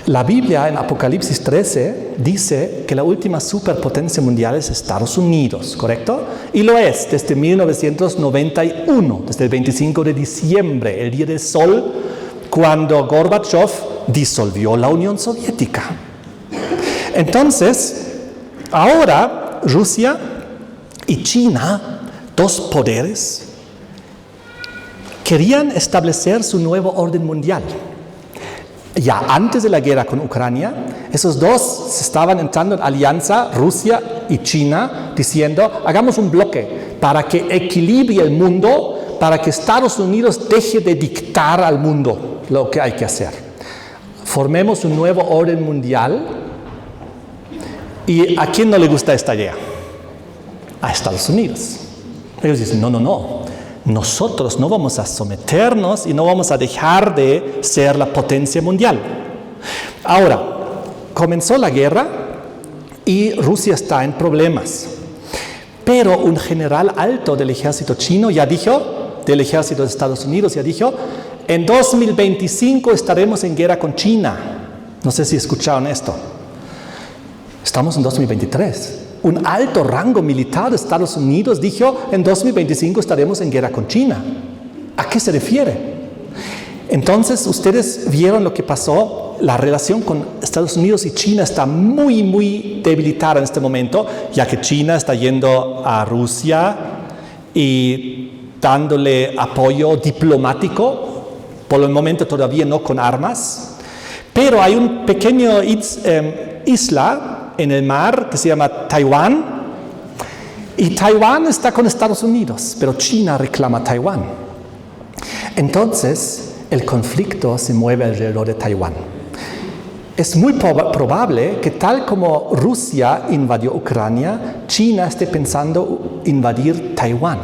La Biblia en Apocalipsis 13 dice que la última superpotencia mundial es Estados Unidos, ¿correcto? Y lo es desde 1991, desde el 25 de diciembre, el día del sol, cuando Gorbachev disolvió la Unión Soviética. Entonces, ahora Rusia y China, dos poderes, querían establecer su nuevo orden mundial. Ya antes de la guerra con Ucrania, esos dos estaban entrando en alianza, Rusia y China, diciendo, hagamos un bloque para que equilibre el mundo, para que Estados Unidos deje de dictar al mundo lo que hay que hacer. Formemos un nuevo orden mundial. ¿Y a quién no le gusta esta idea? A Estados Unidos. Ellos dicen, no. Nosotros no vamos a someternos y no vamos a dejar de ser la potencia mundial. Ahora, comenzó la guerra y Rusia está en problemas. Pero un general alto del ejército chino ya dijo, del ejército de Estados Unidos ya dijo, en 2025 estaremos en guerra con China. No sé si escucharon esto. Estamos en 2023. Un alto rango militar de Estados Unidos dijo, en 2025 estaremos en guerra con China. ¿A qué se refiere? Entonces, ustedes vieron lo que pasó. La relación con Estados Unidos y China está muy, muy debilitada en este momento, ya que China está yendo a Rusia y dándole apoyo diplomático, por el momento todavía no con armas. Pero hay un pequeño isla en el mar que se llama Taiwán, y Taiwán está con Estados Unidos, pero China reclama Taiwán. Entonces, el conflicto se mueve alrededor de Taiwán. Es muy probable que tal como Rusia invadió Ucrania, China esté pensando invadir Taiwán.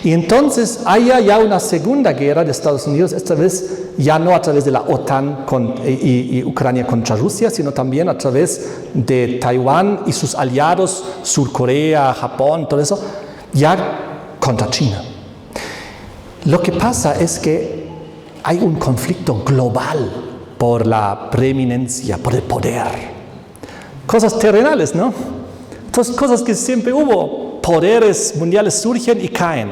Y entonces haya ya una segunda guerra de Estados Unidos, esta vez ya no a través de la OTAN y Ucrania contra Rusia, sino también a través de Taiwán y sus aliados, Sur Corea, Japón, todo eso, ya contra China. Lo que pasa es que hay un conflicto global por la preeminencia, por el poder. Cosas terrenales, ¿no? Entonces, cosas que siempre hubo. Poderes mundiales surgen y caen.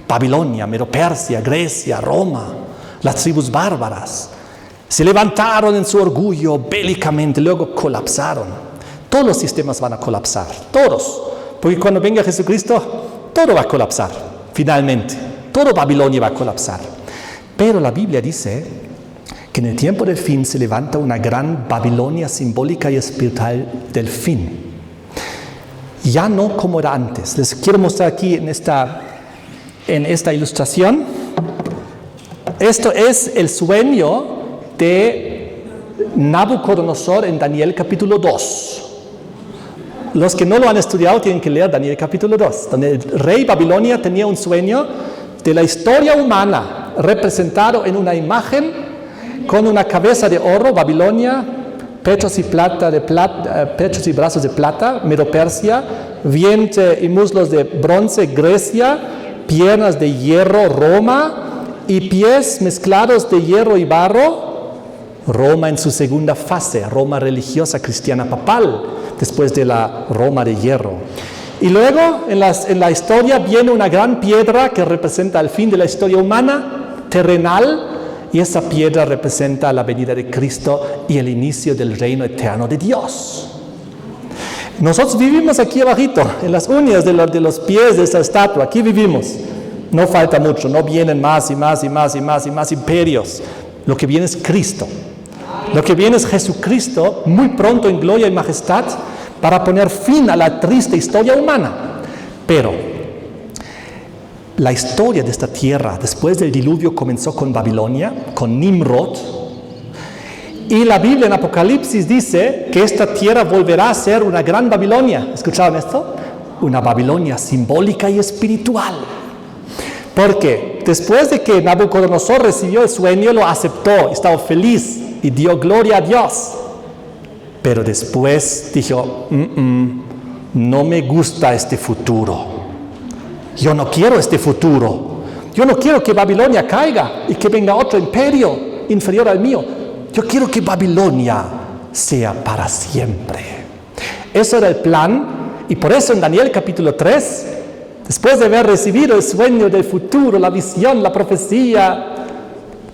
Babilonia, Medo-Persia, Grecia, Roma, las tribus bárbaras. Se levantaron en su orgullo bélicamente, luego colapsaron. Todos los sistemas van a colapsar, todos. Porque cuando venga Jesucristo, todo va a colapsar, finalmente. Todo Babilonia va a colapsar. Pero la Biblia dice que en el tiempo del fin se levanta una gran Babilonia simbólica y espiritual del fin. Ya no como era antes. Les quiero mostrar aquí en esta ilustración. Esto es el sueño de Nabucodonosor en Daniel capítulo 2. Los que no lo han estudiado tienen que leer Daniel capítulo 2, donde el rey Babilonia tenía un sueño de la historia humana representado en una imagen con una cabeza de oro, Babilonia, pechos y brazos de plata, Medo-Persia, vientre y muslos de bronce, Grecia, piernas de hierro, Roma, y pies mezclados de hierro y barro, Roma en su segunda fase, Roma religiosa cristiana papal, después de la Roma de hierro. Y luego en la historia viene una gran piedra que representa el fin de la historia humana, terrenal, y esa piedra representa la venida de Cristo y el inicio del reino eterno de Dios. Nosotros vivimos aquí abajito, en las uñas de los pies de esa estatua, aquí vivimos. No falta mucho, no vienen más y más y más y más y más imperios. Lo que viene es Cristo. Lo que viene es Jesucristo, muy pronto en gloria y majestad, para poner fin a la triste historia humana. Pero la historia de esta tierra, después del diluvio, comenzó con Babilonia, con Nimrod. Y la Biblia en Apocalipsis dice que esta tierra volverá a ser una gran Babilonia. ¿Escucharon esto? Una Babilonia simbólica y espiritual. Porque después de que Nabucodonosor recibió el sueño, lo aceptó, estaba feliz y dio gloria a Dios. Pero después dijo, no me gusta este futuro. Yo no quiero este futuro. Yo no quiero que Babilonia caiga y que venga otro imperio inferior al mío. Yo quiero que Babilonia sea para siempre. Eso era el plan, y por eso en Daniel capítulo 3, después de haber recibido el sueño del futuro, la visión, la profecía,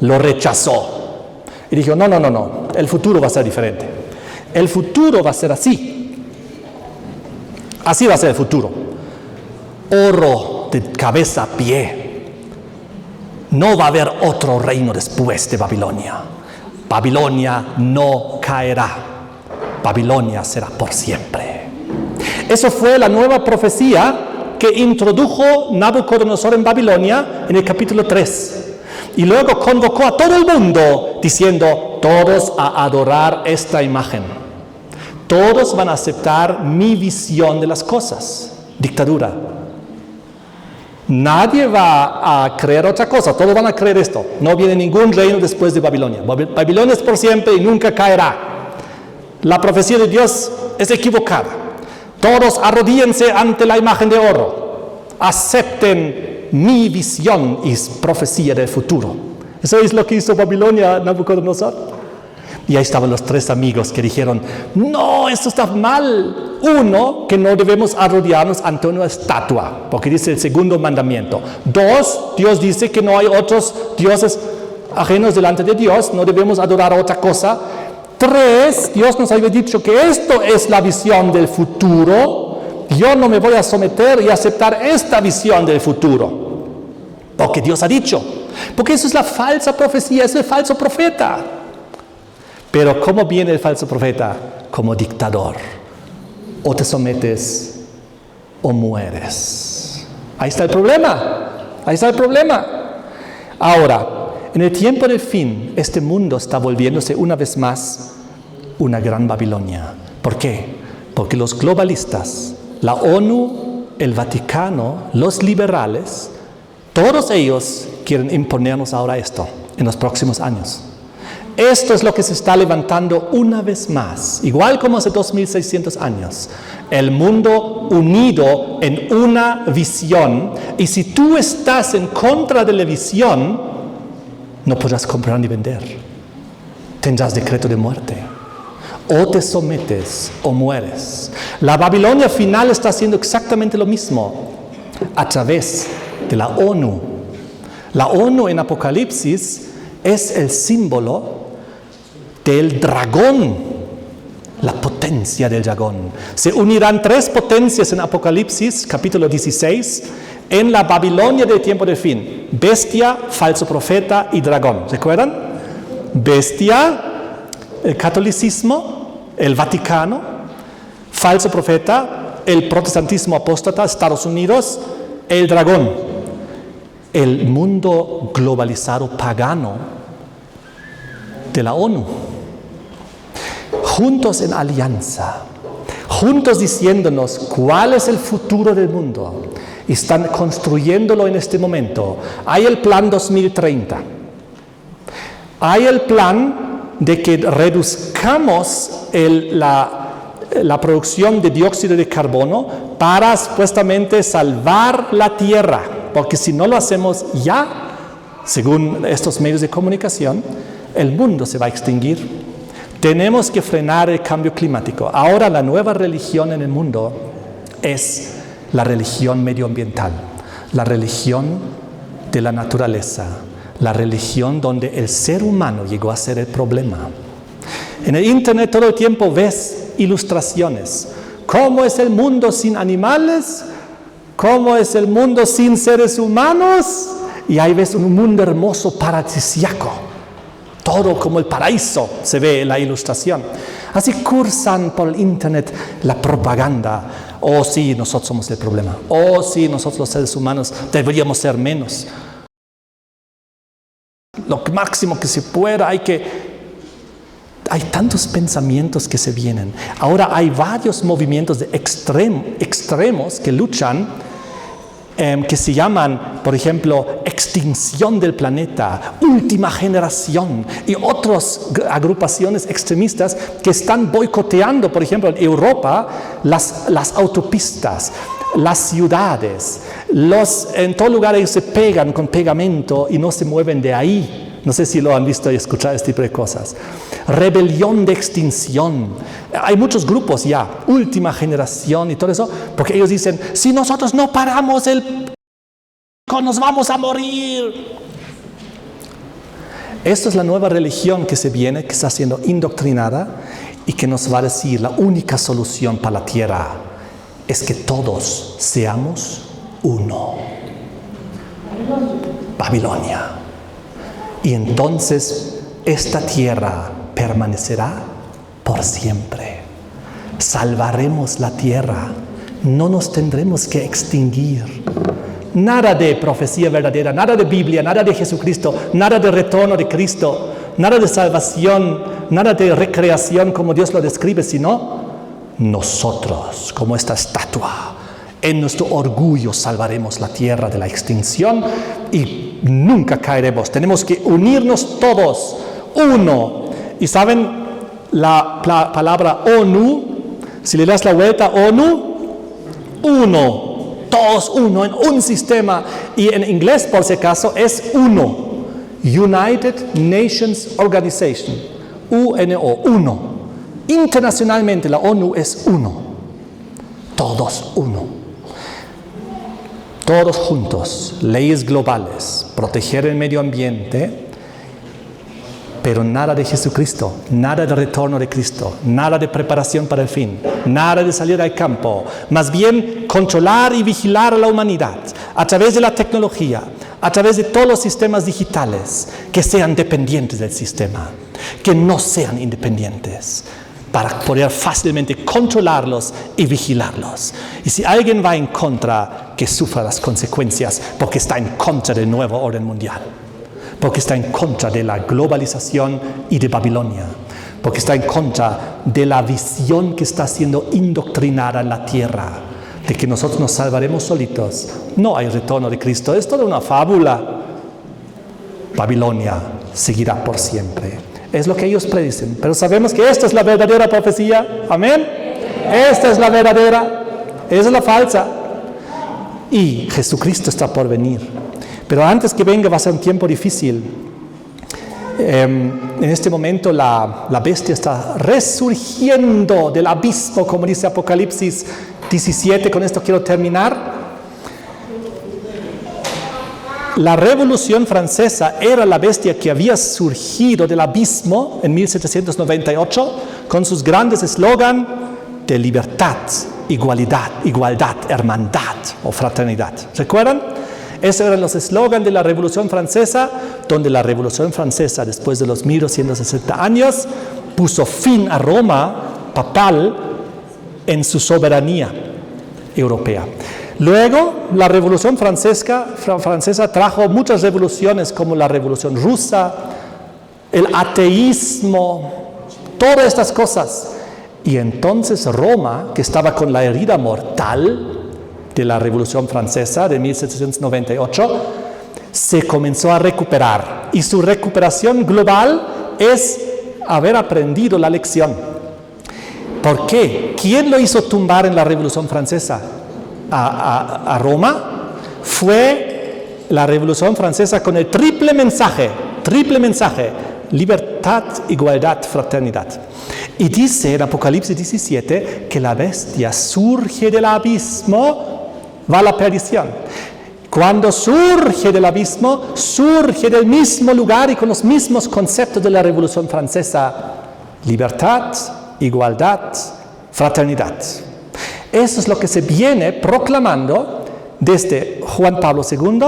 lo rechazó. Y dijo, no, el futuro va a ser diferente. El futuro va a ser así. Así va a ser el futuro. Oro de cabeza a pie. No va a haber otro reino después de Babilonia. Babilonia no caerá. Babilonia será por siempre. Eso fue la nueva profecía que introdujo Nabucodonosor en Babilonia en el capítulo 3. Y luego convocó a todo el mundo diciendo, todos a adorar esta imagen. Todos van a aceptar mi visión de las cosas. Dictadura. Nadie va a creer otra cosa, todos van a creer esto. No viene ningún reino después de Babilonia. Babilonia es por siempre y nunca caerá. La profecía de Dios es equivocada. Todos arrodíllense ante la imagen de oro. Acepten mi visión y profecía del futuro. Eso es lo que hizo Babilonia, Nabucodonosor. Y ahí estaban los tres amigos que dijeron, no, esto está mal. Uno, que no debemos arrodillarnos ante una estatua, porque dice el segundo mandamiento. Dos, Dios dice que no hay otros dioses ajenos delante de Dios, no debemos adorar a otra cosa. Tres, Dios nos había dicho que esto es la visión del futuro. Yo no me voy a someter y aceptar esta visión del futuro, porque Dios ha dicho. Porque eso es la falsa profecía, es el falso profeta. Pero ¿cómo viene el falso profeta? Como dictador. O te sometes o mueres. Ahí está el problema. Ahí está el problema. Ahora, en el tiempo del fin, este mundo está volviéndose una vez más una gran Babilonia. ¿Por qué? Porque los globalistas, la ONU, el Vaticano, los liberales, todos ellos quieren imponernos ahora esto en los próximos años. Esto es lo que se está levantando una vez más, igual como hace 2600 años. El mundo unido en una visión, y si tú estás en contra de la visión, no podrás comprar ni vender. Tendrás decreto de muerte. O te sometes o mueres. La Babilonia final está haciendo exactamente lo mismo a través de la ONU. La ONU en Apocalipsis es el símbolo del dragón La potencia del dragón. Se unirán 3 potencias en Apocalipsis, capítulo 16, en la Babilonia del tiempo del fin. Bestia, falso profeta y dragón. ¿Recuerdan? Bestia, el catolicismo, el Vaticano. Falso profeta, el protestantismo apóstata, Estados Unidos. El dragón, el mundo globalizado pagano de la ONU. Juntos en alianza, juntos diciéndonos cuál es el futuro del mundo. Están construyéndolo en este momento. Hay el plan 2030. Hay el plan de que reduzcamos la producción de dióxido de carbono para supuestamente salvar la Tierra. Porque si no lo hacemos ya, según estos medios de comunicación, el mundo se va a extinguir. Tenemos que frenar el cambio climático. Ahora la nueva religión en el mundo es la religión medioambiental, la religión de la naturaleza, la religión donde el ser humano llegó a ser el problema. En el internet todo el tiempo ves ilustraciones. ¿Cómo es el mundo sin animales? ¿Cómo es el mundo sin seres humanos? Y ahí ves un mundo hermoso paradisíaco. Todo como el paraíso se ve en la ilustración. Así cursan por el internet la propaganda. Oh, sí, nosotros somos el problema. Oh, sí, nosotros los seres humanos deberíamos ser menos. Lo máximo que se pueda, hay tantos pensamientos que se vienen. Ahora hay varios movimientos de extremos que luchan, que se llaman, por ejemplo, extinción del planeta, última generación, y otras agrupaciones extremistas que están boicoteando, por ejemplo, en Europa, las autopistas, las ciudades. En todo lugar ellos se pegan con pegamento y no se mueven de ahí. No sé si lo han visto y escuchado este tipo de cosas. Rebelión de extinción. Hay muchos grupos ya, última generación y todo eso, porque ellos dicen, si nosotros no paramos nos vamos a morir. Esto es la nueva religión que se viene, que está siendo indoctrinada y que nos va a decir la única solución para la tierra es que todos seamos uno. Babilonia. Y entonces esta tierra permanecerá por siempre. Salvaremos la tierra. No nos tendremos que extinguir. Nada de profecía verdadera, nada de Biblia, nada de Jesucristo, nada de retorno de Cristo, nada de salvación, nada de recreación como Dios lo describe, sino nosotros, como esta estatua. En nuestro orgullo salvaremos la tierra de la extinción y nunca caeremos. Tenemos que unirnos todos, uno. Y saben, la palabra ONU, si le das la vuelta, ONU, uno. Todos uno, en un sistema. Y en inglés, por si acaso, es uno. United Nations Organization. UNO, uno. Internacionalmente la ONU es uno. Todos uno. Todos juntos, leyes globales, proteger el medio ambiente, pero nada de Jesucristo, nada de retorno de Cristo, nada de preparación para el fin, nada de salir al campo, más bien controlar y vigilar a la humanidad a través de la tecnología, a través de todos los sistemas digitales, que sean dependientes del sistema, que no sean independientes, para poder fácilmente controlarlos y vigilarlos. Y si alguien va en contra, que sufra las consecuencias, porque está en contra del nuevo orden mundial, porque está en contra de la globalización y de Babilonia, porque está en contra de la visión que está siendo indoctrinada en la tierra, de que nosotros nos salvaremos solitos. No hay retorno de Cristo, es toda una fábula. Babilonia seguirá por siempre. Es lo que ellos predicen, pero sabemos que esta es la verdadera profecía. Amén. Esta es la verdadera, esa es la falsa. Y Jesucristo está por venir. Pero antes que venga va a ser un tiempo difícil. En este momento la bestia está resurgiendo del abismo, como dice Apocalipsis 17. Con esto quiero terminar. La Revolución Francesa era la bestia que había surgido del abismo en 1798 con sus grandes eslogan de libertad, igualdad, hermandad o fraternidad. ¿Recuerdan? Esos eran los eslogans de la Revolución Francesa, donde la Revolución Francesa, después de los 1260 años, puso fin a Roma papal en su soberanía europea. Luego, la Revolución Francesa trajo muchas revoluciones, como la Revolución Rusa, el ateísmo, todas estas cosas. Y entonces Roma, que estaba con la herida mortal de la Revolución Francesa de 1798, se comenzó a recuperar. Y su recuperación global es haber aprendido la lección. ¿Por qué? ¿Quién lo hizo tumbar en la Revolución Francesa a Roma? Fue la Revolución Francesa con el triple mensaje, libertad, igualdad, fraternidad. Y dice en Apocalipsis 17 que la bestia surge del abismo, va a la perdición. Cuando surge del abismo, surge del mismo lugar y con los mismos conceptos de la Revolución Francesa: libertad, igualdad, fraternidad. Eso es lo que se viene proclamando desde Juan Pablo II,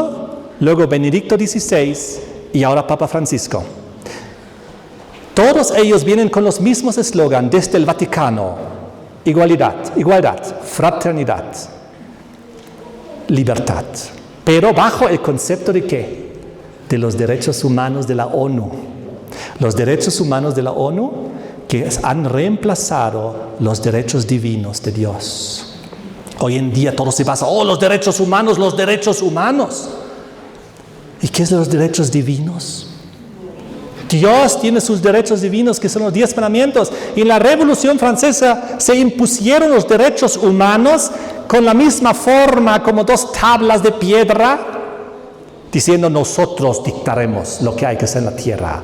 luego Benedicto XVI y ahora Papa Francisco. Todos ellos vienen con los mismos eslogans desde el Vaticano: igualdad, fraternidad, libertad. Pero bajo el concepto de ¿qué? De los derechos humanos de la ONU. Los derechos humanos de la ONU que han reemplazado los derechos divinos de Dios. Hoy en día todo se basa, los derechos humanos. ¿Y qué es los derechos divinos? Dios tiene sus derechos divinos, que son los 10 mandamientos. Y en la Revolución Francesa se impusieron los derechos humanos con la misma forma, como 2 tablas de piedra, diciendo: nosotros dictaremos lo que hay que hacer en la tierra.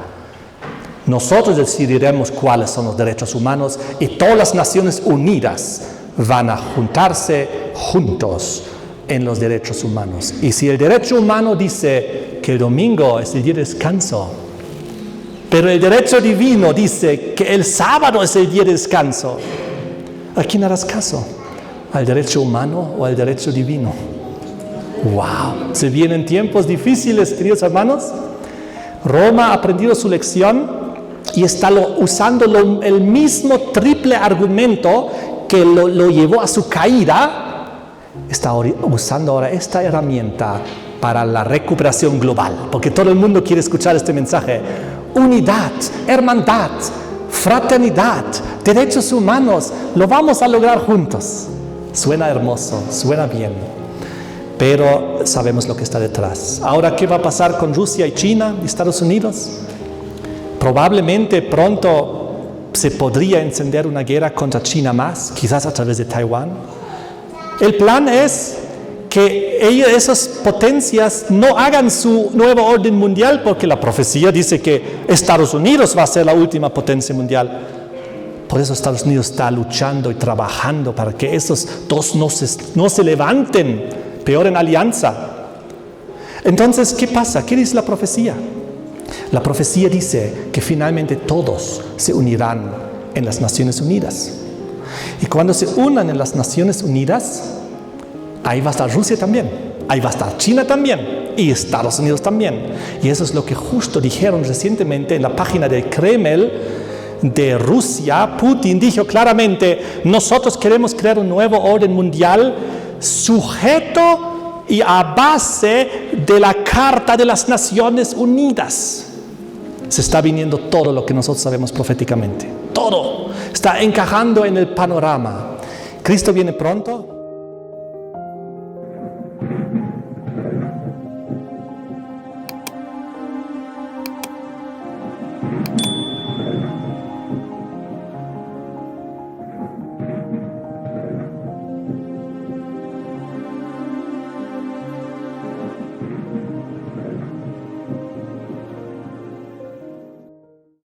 Nosotros decidiremos cuáles son los derechos humanos y todas las Naciones Unidas van a juntarse juntos en los derechos humanos. Y si el derecho humano dice que el domingo es el día de descanso, pero el derecho divino dice que el sábado es el día de descanso, ¿a quién harás caso? ¿Al derecho humano o al derecho divino? ¡Wow! Se vienen tiempos difíciles, queridos hermanos. Roma ha aprendido su lección y está usando el mismo triple argumento que lo llevó a su caída. Está usando ahora esta herramienta para la recuperación global, porque todo el mundo quiere escuchar este mensaje: unidad, hermandad, fraternidad, derechos humanos, lo vamos a lograr juntos. Suena hermoso, suena bien, pero sabemos lo que está detrás. Ahora, ¿qué va a pasar con Rusia y China y Estados Unidos? Probablemente pronto se podría encender una guerra contra China más, quizás a través de Taiwán. El plan es que esas potencias no hagan su nuevo orden mundial, porque la profecía dice que Estados Unidos va a ser la última potencia mundial. Por eso Estados Unidos está luchando y trabajando para que esos dos no se levanten, peor en alianza. Entonces, ¿qué pasa? ¿Qué dice la profecía? La profecía dice que finalmente todos se unirán en las Naciones Unidas. Y cuando se unan en las Naciones Unidas, ahí va a estar Rusia también, ahí va a estar China también y Estados Unidos también. Y eso es lo que justo dijeron recientemente en la página del Kremlin de Rusia. Putin dijo claramente: nosotros queremos crear un nuevo orden mundial sujeto y a base de la Carta de las Naciones Unidas. Se está viniendo todo lo que nosotros sabemos proféticamente. Todo está encajando en el panorama. Cristo viene pronto.